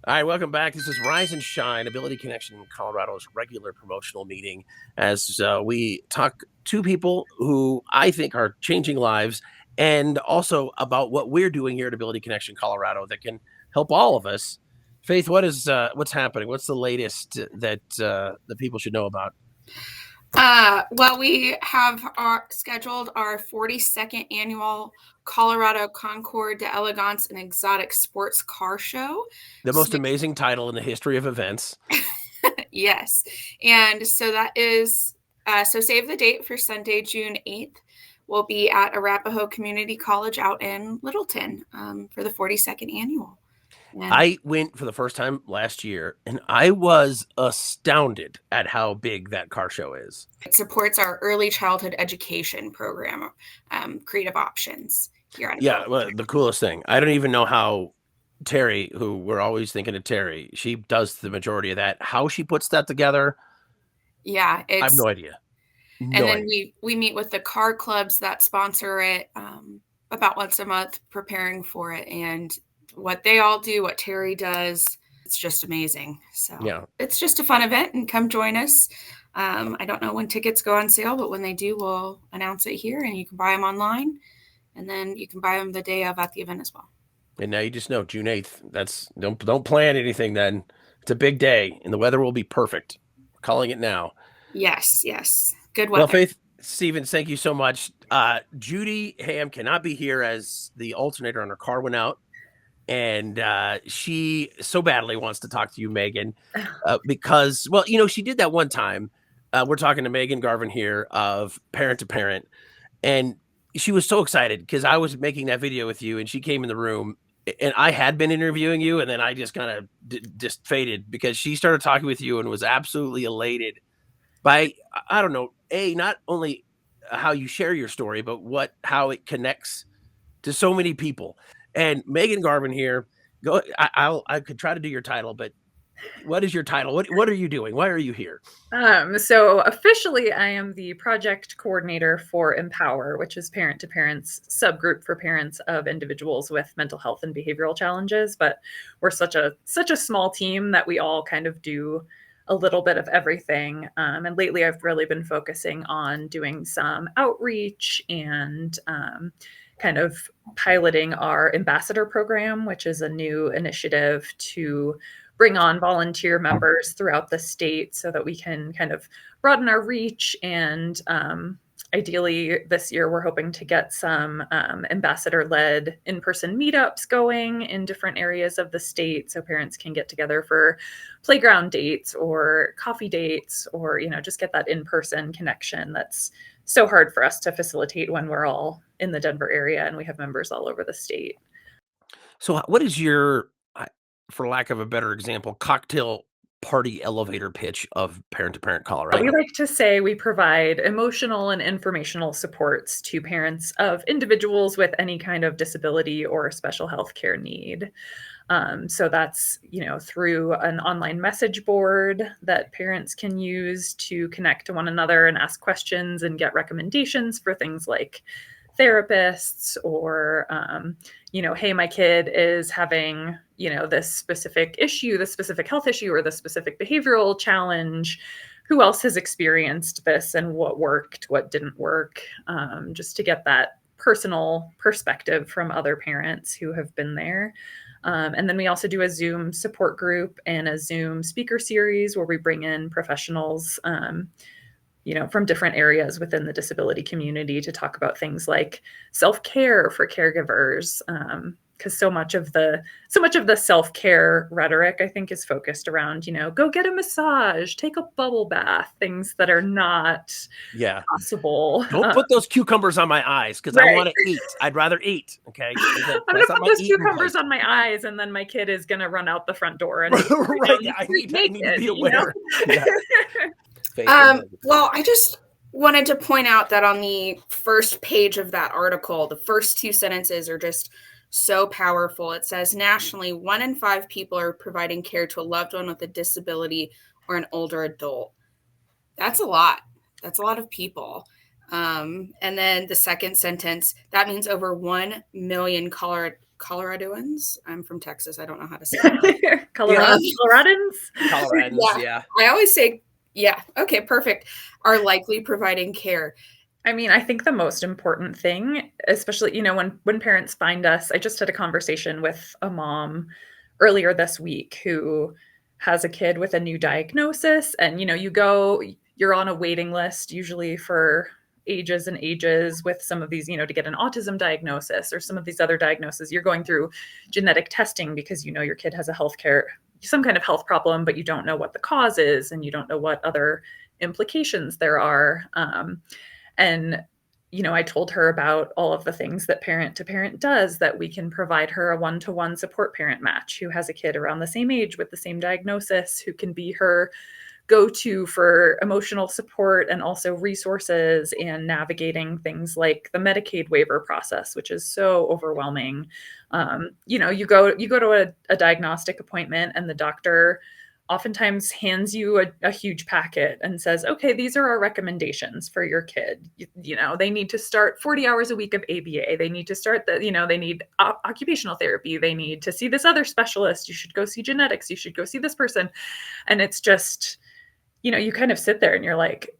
All right, welcome back. This is Rise and Shine, Ability Connection in Colorado's regular promotional meeting. As we talk to people who I think are changing lives, and also about what we're doing here at Ability Connection Colorado that can help all of us. Faith, what's happening? What's the latest that the people should know about? Well, we have scheduled our 42nd annual Colorado Concours d'Elegance and Exotic Sports Car Show. The most So, amazing title in the history of events. yes. And so that is, so save the date for Sunday, June 8th. We'll be at Arapahoe Community College out in Littleton for the 42nd annual. And I went for the first time last year, and I was astounded at how big that car show is. it supports our early childhood education program, Creative Options here at Yeah, Ability. well, the coolest thing. I don't even know how Terry, who we're always thinking of Terry, she does the majority of that. How she puts that together, Yeah, I have it's no idea. and No then idea. we meet with the car clubs that sponsor it about once a month, preparing for it, and what they all do, what Terry does, it's just amazing. So Yeah. it's just a fun event, and come join us. I don't know when tickets go on sale, but when they do, we'll announce it here, and you can buy them online, and then you can buy them the day of at the event as well. And now you just know June 8th. That's don't plan anything then. It's a big day and the weather will be perfect. We're calling it now. Yes, yes, good Well, weather. Faith Stevens, thank you so much. Judy Ham cannot be here as the alternator on her car went out. And she so badly wants to talk to you, Megan, because, well, she did that one time. We're talking to Megan Garvin here of Parent to Parent, and she was so excited because I was making that video with you, and she came in the room, and I had been interviewing you, and then I just kind of just faded because she started talking with you and was absolutely elated by, I don't know, not only how you share your story, but how it connects to so many people. And Megan Garvin here, I could try to do your title, but what is your title? What are you doing? Why are you here? So officially, I am the project coordinator for Empower, which is Parent to Parents subgroup for parents of individuals with mental health and behavioral challenges. But we're such a small team that we all kind of do a little bit of everything. And lately, I've really been focusing on doing some outreach and kind of piloting our ambassador program, which is a new initiative to bring on volunteer members throughout the state so that we can kind of broaden our reach. And ideally, this year, we're hoping to get some ambassador-led in-person meetups going in different areas of the state so parents can get together for playground dates or coffee dates or, just get that in-person connection that's so hard for us to facilitate when we're all in the Denver area and we have members all over the state. So, what is your, for lack of a better example, cocktail party elevator pitch of Parent to Parent We Colorado? like to say we provide emotional and informational supports to parents of individuals with any kind of disability or special health care need. So that's, through an online message board that parents can use to connect to one another and ask questions and get recommendations for things like therapists or, hey, my kid is having, this specific issue, this specific health issue, or this specific behavioral challenge. Who else has experienced this and what worked, what didn't work, just to get that personal perspective from other parents who have been there. And then we also do a Zoom support group and a Zoom speaker series where we bring in professionals, from different areas within the disability community to talk about things like self-care for caregivers. Because so much of the self-care rhetoric, I think, is focused around, go get a massage, take a bubble bath, things that are not Yeah. possible. Don't put those cucumbers on my eyes because I Right. want to eat. I'd rather eat. Okay. I'm gonna That's not put my those eating cucumbers place. on my eyes, and then my kid is gonna run out the front door and Right. down the I street need to naked, be aware. Yeah. Faith, Well, I just wanted to point out that on the first page of that article, the first two sentences are just so powerful. It says nationally, 1 in 5 people are providing care to a loved one with a disability or an older adult. That's a lot. That's a lot of people. And then the second sentence, that means over 1 million Coloradoans. I'm from Texas. I don't know how to say that. Coloradans? Coloradans, yeah. I always say, yeah, okay, perfect, are likely providing care. I mean, I think the most important thing, especially, when parents find us, I just had a conversation with a mom earlier this week who has a kid with a new diagnosis. And, you're on a waiting list usually for ages and ages with some of these, to get an autism diagnosis or some of these other diagnoses. You're going through genetic testing because, your kid has some kind of health problem, but you don't know what the cause is and you don't know what other implications there are. And, I told her about all of the things that Parent to Parent does, that we can provide her a one-to-one support parent match who has a kid around the same age with the same diagnosis, who can be her go-to for emotional support and also resources and navigating things like the Medicaid waiver process, which is so overwhelming. You go to a diagnostic appointment and the doctor oftentimes hands you a huge packet and says, okay, these are our recommendations for your kid. They need to start 40 hours a week of ABA. They need to start they need occupational therapy. They need to see this other specialist. You should go see genetics. You should go see this person. And it's just, you kind of sit there and you're like,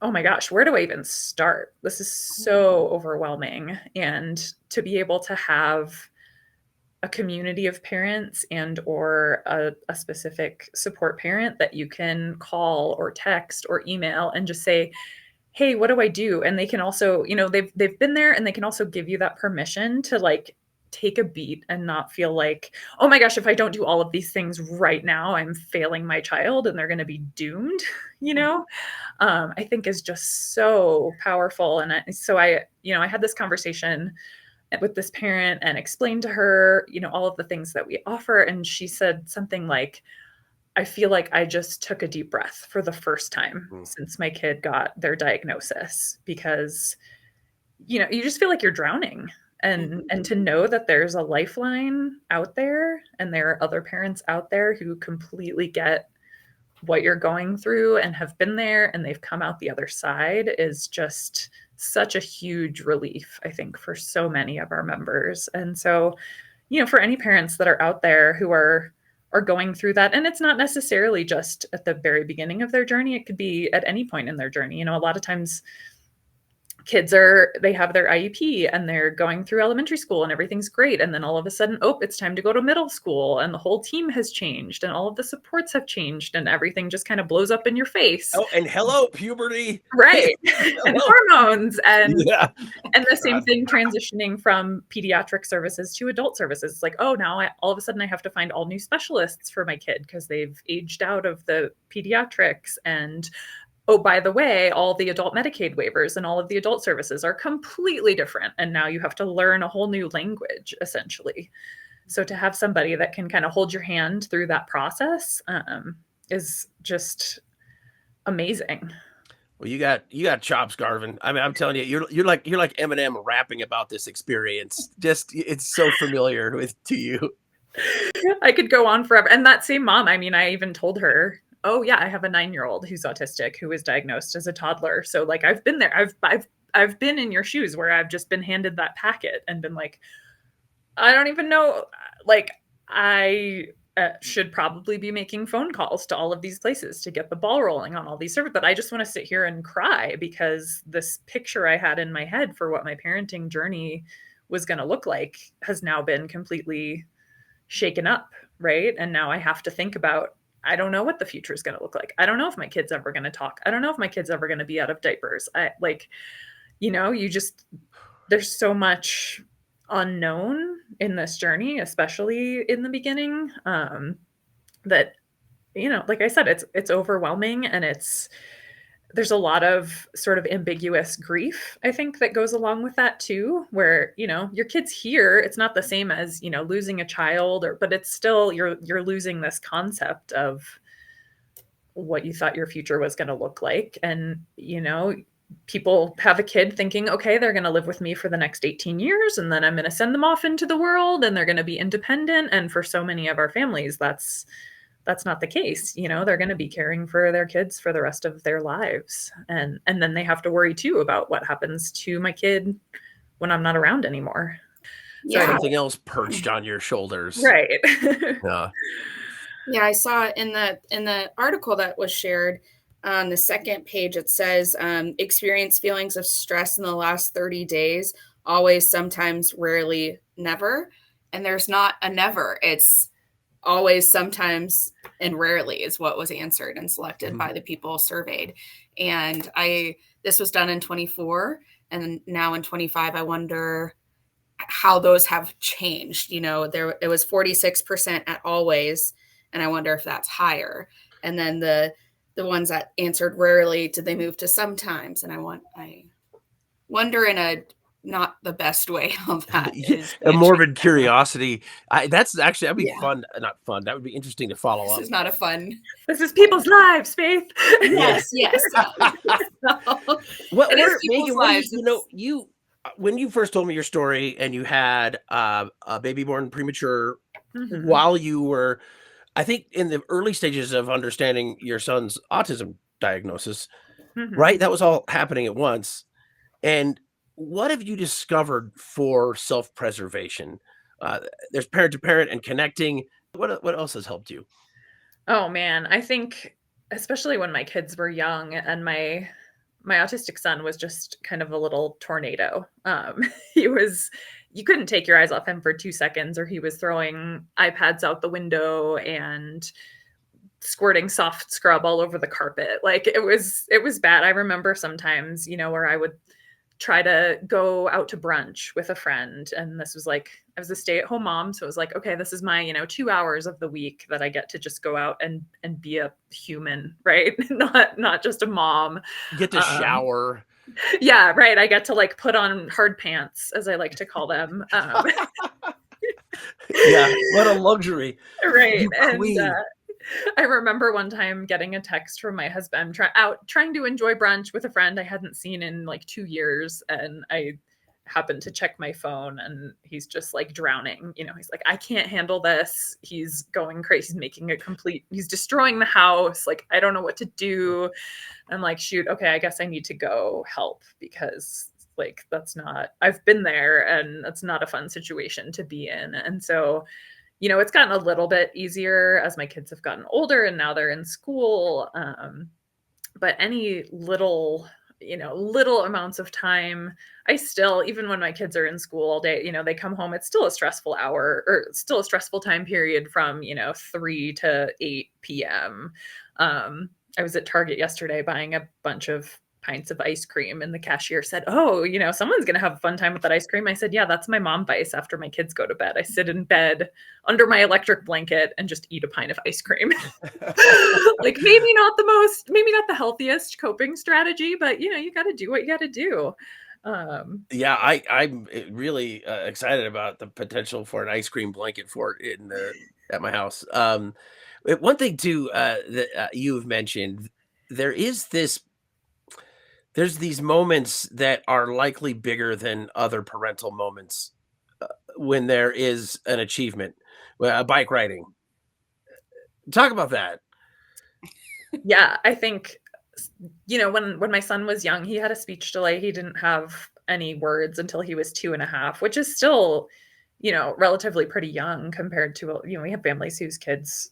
oh my gosh, where do I even start? This is so overwhelming. And to be able to have a community of parents and or a specific support parent that you can call or text or email and just say, hey, what do I do? And they can also, they've been there and they can also give you that permission to like take a beat and not feel like, oh my gosh, if I don't do all of these things right now, I'm failing my child and they're going to be doomed, I think is just so powerful. And so I had this conversation with this parent and explained to her, all of the things that we offer. And she said something like, I feel like I just took a deep breath for the first time since my kid got their diagnosis, because, you just feel like you're drowning. And to know that there's a lifeline out there and there are other parents out there who completely get what you're going through and have been there and they've come out the other side is just such a huge relief, I think, for so many of our members. And so, for any parents that are out there who are going through that, and it's not necessarily just at the very beginning of their journey, it could be at any point in their journey. A lot of times kids they have their IEP and they're going through elementary school and everything's great. And then all of a sudden, it's time to go to middle school and the whole team has changed and all of the supports have changed and everything just kind of blows up in your face. Oh, and hello, puberty. Right. And hormones and the same God. thing transitioning from pediatric services to adult services. It's like, oh, now all of a sudden I have to find all new specialists for my kid because they've aged out of the pediatrics. And oh, by the way, all the adult Medicaid waivers and all of the adult services are completely different. And now you have to learn a whole new language, essentially. So to have somebody that can kind of hold your hand through that process is just amazing. Well, you got chops, Garvin. I mean, I'm telling you, you're like Eminem rapping about this experience. Just it's so familiar to you. I could go on forever. And that same mom, I mean, I even told her, oh yeah, I have a 9-year-old who's autistic who was diagnosed as a toddler. So like I've been there. I've been in your shoes where I've just been handed that packet and been like, I don't even know. Like I should probably be making phone calls to all of these places to get the ball rolling on all these services. But I just want to sit here and cry because this picture I had in my head for what my parenting journey was going to look like has now been completely shaken up. Right. And now I have to think about, I don't know what the future is going to look like. I don't know if my kid's ever going to talk. I don't know if my kid's ever going to be out of diapers. There's so much unknown in this journey, especially in the beginning, that, like I said, it's overwhelming and there's a lot of sort of ambiguous grief, I think, that goes along with that too, where, your kid's here. It's not the same as, losing a child but it's still, you're losing this concept of what you thought your future was going to look like. And, people have a kid thinking, okay, they're going to live with me for the next 18 years. And then I'm going to send them off into the world and they're going to be independent. And for so many of our families, that's not the case. They're going to be caring for their kids for the rest of their lives. And then they have to worry too about what happens to my kid when I'm not around anymore. Yeah. something else perched on your shoulders. Right. Yeah. Yeah, I saw in the article that was shared on the second page, it says experience feelings of stress in the last 30 days, always, sometimes, rarely, never. And there's not a never. It's always, sometimes, and rarely is what was answered and selected by the people surveyed. And this was done in 24, and now in 25, I wonder how those have changed. It was 46% at always, and I wonder if that's higher. And then the ones that answered rarely, did they move to sometimes? And I wonder, in a not the best way, how that is. A morbid curiosity. That'd be Yeah. fun. Not fun. That would be interesting to follow This up. is not a fun. This is people's lives, Faith. Yes. What It is were, people's Megan, lives. when you first told me your story and you had a baby born premature Mhm. while you were, I think, in the early stages of understanding your son's autism diagnosis, Mhm. right? That was all happening at once. And what have you discovered for self-preservation? There's parent to parent and connecting. What else has helped you? Oh man, I think especially when my kids were young and my autistic son was just kind of a little tornado. You couldn't take your eyes off him for 2 seconds, or he was throwing iPads out the window and squirting soft scrub all over the carpet. Like it was bad. I remember sometimes, where I would try to go out to brunch with a friend, and this was like, I was a stay-at-home mom, so it was like, okay, this is my 2 hours of the week that I get to just go out and be a human, right? not just a mom. Get to shower. Yeah, right. I get to like put on hard pants, as I like to call them. Yeah, what a luxury. Right. You And queen. I remember one time getting a text from my husband trying to enjoy brunch with a friend I hadn't seen in like 2 years. And I happened to check my phone, and he's just like drowning. He's like, I can't handle this. He's going crazy. He's destroying the house. Like, I don't know what to do. I'm like, shoot, okay, I guess I need to go help, because like, I've been there, and that's not a fun situation to be in. And so, it's gotten a little bit easier as my kids have gotten older and now they're in school. But any little amounts of time, I still, even when my kids are in school all day, they come home, it's still a stressful hour, or still a stressful time period from, 3 to 8 p.m. I was at Target yesterday buying a bunch of pints of ice cream, and the cashier said, oh, someone's going to have a fun time with that ice cream. I said, yeah, that's my mom vice after my kids go to bed. I sit in bed under my electric blanket and just eat a pint of ice cream. Like, maybe not the healthiest coping strategy, but you got to do what you got to do. Yeah, I'm really excited about the potential for an ice cream blanket fort at my house. One thing too that you've mentioned, there's these moments that are likely bigger than other parental moments when there is an achievement. Bike riding. Talk about that. Yeah, I think, when my son was young, he had a speech delay. He didn't have any words until he was 2.5, which is still, relatively pretty young compared to, we have families whose kids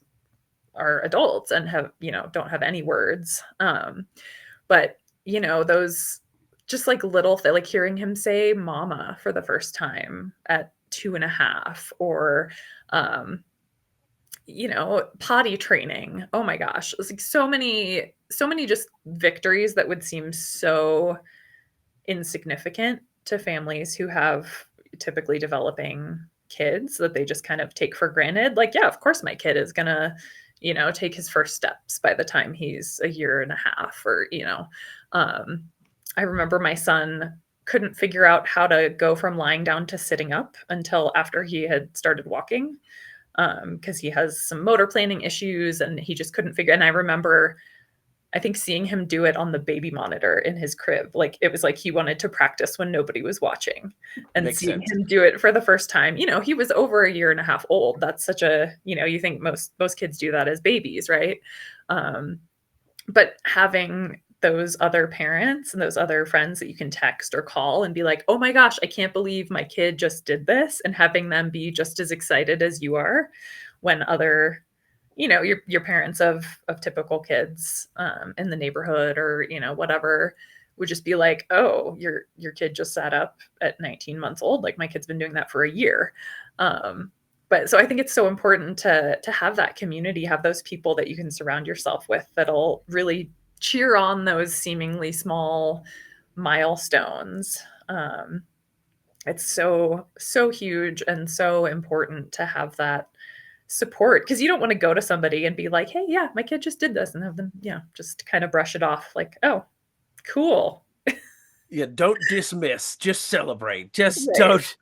are adults and have, don't have any words. But, those just like little like hearing him say mama for the first time at 2.5, or, potty training. Oh my gosh. It's like so many just victories that would seem so insignificant to families who have typically developing kids, that they just kind of take for granted. Like, yeah, of course my kid is gonna, take his first steps by the time he's 1.5 years, or, I remember my son couldn't figure out how to go from lying down to sitting up until after he had started walking, because he has some motor planning issues, and he just couldn't figure. And I remember, I think, seeing him do it on the baby monitor in his crib. Like, it was like he wanted to practice when nobody was watching, and Makes seeing sense. him do it for the first time. He was over 1.5 years old. That's such a, you think most kids do that as babies, right? But having those other parents and those other friends that you can text or call and be like, oh my gosh, I can't believe my kid just did this, and having them be just as excited as you are when other, your parents of typical kids in the neighborhood or, whatever would just be like, oh, your kid just sat up at 19 months old. Like my kid's been doing that for a year. But so I think it's so important to have that community, have those people that you can surround yourself with that'll really cheer on those seemingly small milestones. It's so huge and so important to have that support, because you don't want to go to somebody and be like, hey, yeah, my kid just did this, and have them, just kind of brush it off like, oh, cool. Yeah, don't dismiss, just celebrate. Just Right. don't.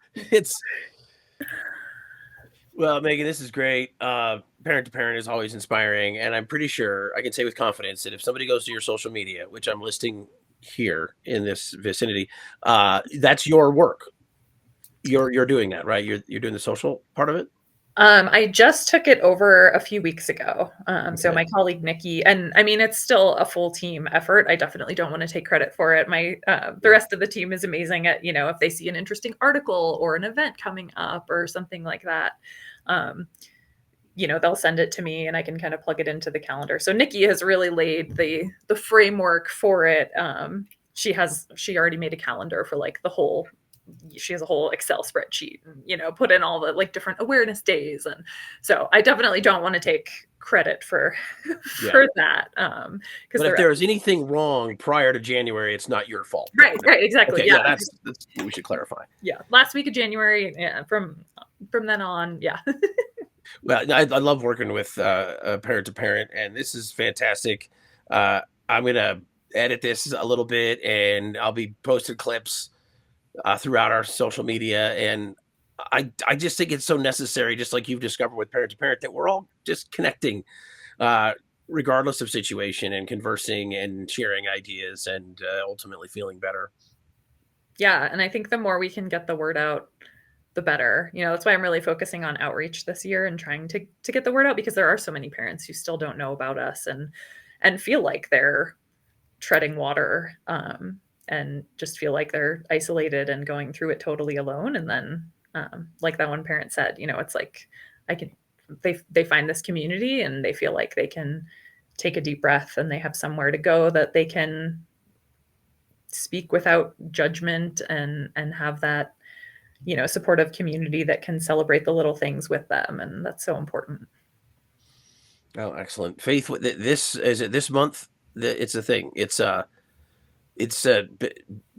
Well, Megan, this is great. Parent to parent is always inspiring, and I'm pretty sure I can say with confidence that if somebody goes to your social media, which I'm listing here in this vicinity, that's your work. You're doing that, right? You're doing the social part of it. I just took it over a few weeks ago. So Okay. my colleague Nikki, and I mean, it's still a full team effort. I definitely don't want to take credit for it. The rest of the team is amazing at, if they see an interesting article or an event coming up or something like that, they'll send it to me and I can kind of plug it into the calendar. So Nikki has really laid the framework for it. She already made a calendar for like she has a whole Excel spreadsheet and, put in all the like different awareness days. And so I definitely don't want to take credit for that. But if there was anything wrong prior to January, it's not your fault. Right, exactly. Okay, yeah, that's what we should clarify. Yeah. Last week of January, from then on. Yeah. Well, I love working with parent to parent, and this is fantastic. I'm going to edit this a little bit and I'll be posting clips throughout our social media, and I just think it's so necessary, just like you've discovered with parent to parent, that we're all just connecting regardless of situation, and conversing and sharing ideas, and ultimately feeling better. Yeah, and I think the more we can get the word out, the better. That's why I'm really focusing on outreach this year and trying to get the word out, because there are so many parents who still don't know about us and feel like they're treading water, and just feel like they're isolated and going through it totally alone. And then, like that one parent said, it's like they find this community and they feel like they can take a deep breath and they have somewhere to go that they can speak without judgment and have that, supportive community that can celebrate the little things with them. And that's so important. Oh, excellent. Faith, this is it this month. It's a thing. It's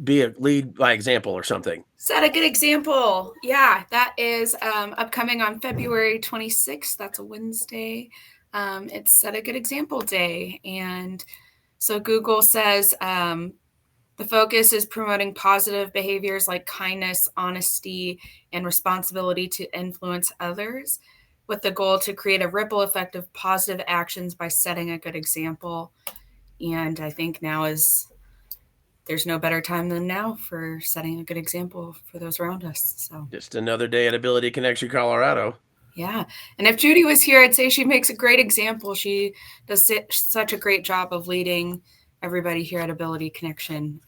be a lead by example or something. Set a good example. Yeah, that is upcoming on February 26th. That's a Wednesday. It's Set a Good Example Day. And so Google says the focus is promoting positive behaviors like kindness, honesty, and responsibility to influence others, with the goal to create a ripple effect of positive actions by setting a good example. And I think there's no better time than now for setting a good example for those around us. So just another day at Ability Connection Colorado. Yeah. And if Judy was here, I'd say she makes a great example. She does such a great job of leading everybody here at Ability Connection.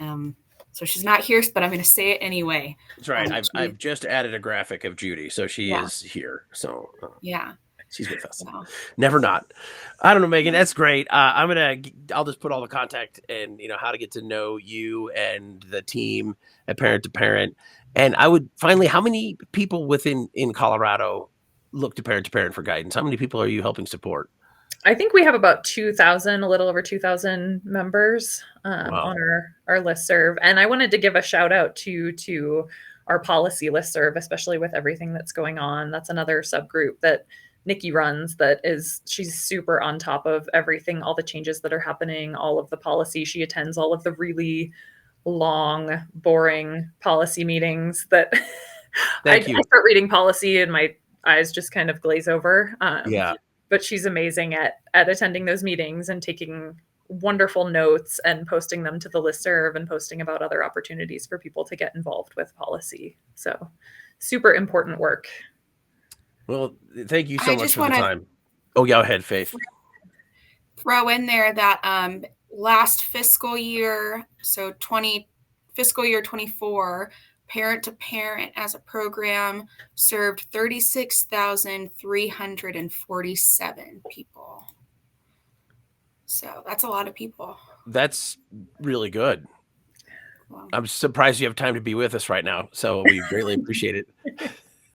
So she's not here, but I'm going to say it anyway. That's right. I've just added a graphic of Judy, so she is here. So yeah. She's with us. Wow. Never not. I don't know, Megan. That's great. I'll just put all the contact and how to get to know you and the team at Parent to Parent. And I would finally, how many people in Colorado look to Parent for guidance? How many people are you helping support? I think we have about 2,000, a little over 2,000 members Wow. on our listserv. And I wanted to give a shout out to our policy listserv, especially with everything that's going on. That's another subgroup that Nikki runs, she's super on top of everything, all the changes that are happening, all of the policy. She attends all of the really long, boring policy meetings that I start reading policy and my eyes just kind of glaze over. Yeah. But she's amazing at attending those meetings and taking wonderful notes and posting them to the listserv and posting about other opportunities for people to get involved with policy. So super important work. Well, thank you so much for the time. Oh, go ahead, Faith. Throw in there that last fiscal year, so fiscal year 24, parent to parent as a program served 36,347 people. So that's a lot of people. That's really good. Wow. I'm surprised you have time to be with us right now. So we greatly appreciate it.